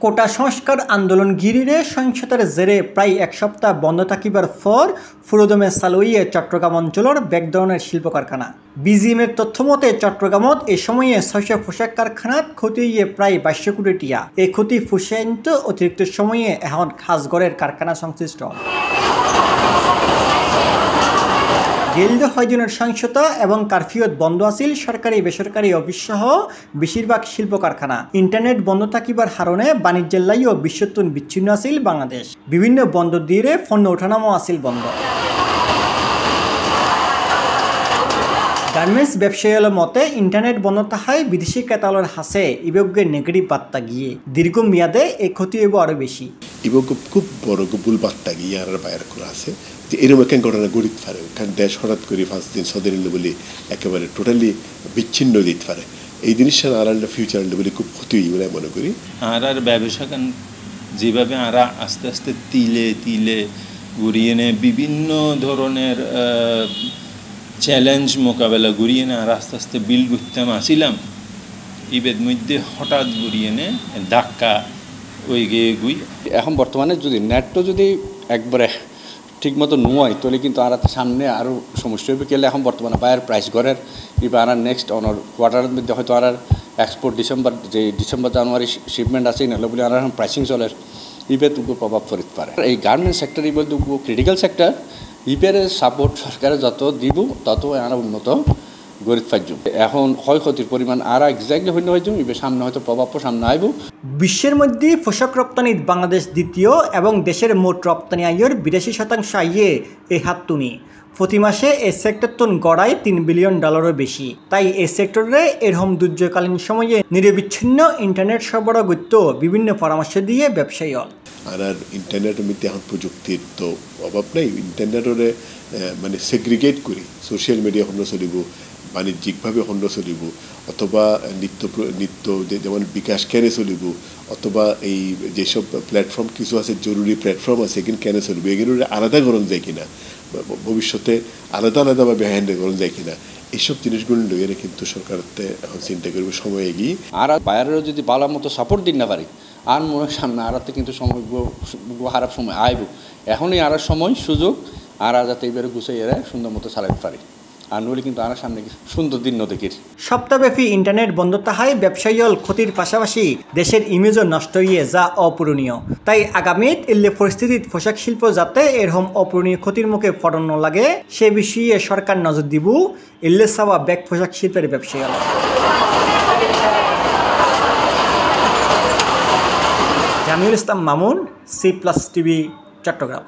কোটা সংস্কার আন্দোলন ঘিরে সহিংসতার জেরে প্রায় এক সপ্তাহ বন্ধ থাকিবার পর ফুরোদমে চালু হইয়ে চট্টগ্রাম অঞ্চলের বেগ ধরনের শিল্প কারখানা। বিজিএমের তথ্য মতে চট্টগ্রামত এই সময়ে ৬০০ পোশাক কারখানাত ক্ষতি হইয়ে প্রায় ২২০০ কোটি টিয়া। এই ক্ষতি ফুসাইন্ত অতিরিক্ত সময়ে এখন খাসগড়ের কারখানা সংশ্লিষ্ট। গেল ৬ দিনের সহিংসতা এবং কারফিউত বন্ধ আছিল সরকারি বেসরকারি অফিস সহ বেশিরভাগ শিল্প কারখানা। ইন্টারনেট বন্ধ থাকিবার কারণে বাণিজ্যের লাইও বিশ্বতুন বিচ্ছিন্ন আছিল বাংলাদেশ। বিভিন্ন বন্দর দিয়ে পণ্য ওঠানামো আছিল বন্ধ। গার্মেন্টস ব্যবসায়ীর মতে ইন্টারনেট বন্ধ থাকায় বিদেশি ক্রেতাদের হাসে ইবগ্যের নেগেটিভ বার্তা গিয়ে দীর্ঘমেয়াদে এই ক্ষতি হইব আরো বেশি। ইবগ্য খুব বড় ভুল বার্তা গিয়ে আর বাইর করা আছে যে এরকম একটা ঘটনা গড়িতে পারে, কারণ দেশ হঠাৎ করে ৫ দিন সদিন বলে একেবারে টোটালি বিচ্ছিন্ন দিতে পারে। এই জিনিসটা আর ফিউচার বলে খুব ক্ষতি বলে মনে করি। আর ব্যবসা যেভাবে আরা আস্তে আস্তে তিলে তিলে ঘুরিয়ে নে বিভিন্ন ধরনের চ্যালেঞ্জ মোকাবেলা ঘুরিয়ে নে আর আস্তে আস্তে বিল করতাম আসিলাম ইবের মধ্যে হঠাৎ ঘুরিয়ে নে ধাক্কা ওই গিয়ে গুই। এখন বর্তমানে যদি নেটটা যদি একবারে ঠিক মতো নয় তাহলে কিন্তু আর সামনে আরও সমস্যা হবে। কেলে এখন বর্তমানে বায়ের প্রাইস ঘরের এবার আর নেক্সট অনার কোয়ার্টারের মধ্যে হয়তো আর এক্সপোর্ট ডিসেম্বর জানুয়ারি শিপমেন্ট আছে নাহলে বলে আর এখন প্রাইসিং চলে ইবে তুকু প্রভাব পড়তে পারে। এই গার্মেন্টস সেক্টর ইবে তুকু ক্রিটিক্যাল সেক্টর ইবের সাপোর্ট সরকারে যত দিব তত আর উন্নত গরিব পাইব। এখন ক্ষয়ক্ষতির পরিমাণ আর এক্স্যাক্টলি হইলে হয়ে যাব ইবে সামনে হয়তো প্রভাব সামনে আইব। বিশ্বের মধ্যে পোশাক রপ্তানিত বাংলাদেশ দ্বিতীয় এবং দেশের মোট রপ্তানি আয়ের ৮২% আইয়ে এই হাততুনি। প্রতি মাসে এই সেক্টরতন গড়ায় $3 বিলিয়ন বেশি। তাই এই সেক্টরে এরকম দুর্যোগকালীন সময়ে নিরবিচ্ছিন্ন ইন্টারনেট সরবরাহ করতে বিভিন্ন পরামর্শ দিয়ে ব্যবসায়ী আর ইন্টারনেটের মধ্যে এখন প্রযুক্তির তো অভাব নাই। ইন্টারনেটরে মানে সেগ্রিগেট করি সোশ্যাল মিডিয়া হন্য চলিব, বাণিজ্যিকভাবে হন্য চলিব, অথবা নিত্য যেমন বিকাশ কেনে চলিব, অথবা এই যেসব প্ল্যাটফর্ম কিছু আছে জরুরি প্ল্যাটফর্ম আছে এখানে কেনে চলিব, এগুলো আলাদা করণ যায় কিনা, ভবিষ্যতে আলাদা আলাদাভাবে হ্যান্ডেল করণ যায় কিনা, এইসব জিনিসগুলো লইয়ে কিন্তু সরকারতে এখন চিন্তা করবে সময় এগিয়ে। আর বাইরেও যদি ভালো মতো সাপোর্ট দিন না পারি আর মনে সামনে আরাতে কিন্তু সময় খারাপ সময় আইব। এখনই আর সময় সুযোগ আর যাতে এবারে গুছাই এরা সুন্দর মতো চালাতে পারি আর নইলে কিন্তু আর সামনে সুন্দর দিন নদীর। সপ্তাহব্যাপী ইন্টারনেট বন্ধ থাকায় ব্যবসায়ীল ক্ষতির পাশাপাশি দেশের ইমেজও নষ্ট হয়ে যা অপূরণীয়। তাই আগামীত এলে পরিস্থিতিত পোশাক শিল্প যাতে এরকম অপূরণীয় ক্ষতির মুখে পড়ন লাগে সে বিষয়ে সরকার নজর দিব এলে সাবা ব্যাগ পোশাক শিল্পের ব্যবসায়ী। জামিউল ইসলাম মামুন, C+ টিভি, চট্টগ্রাম।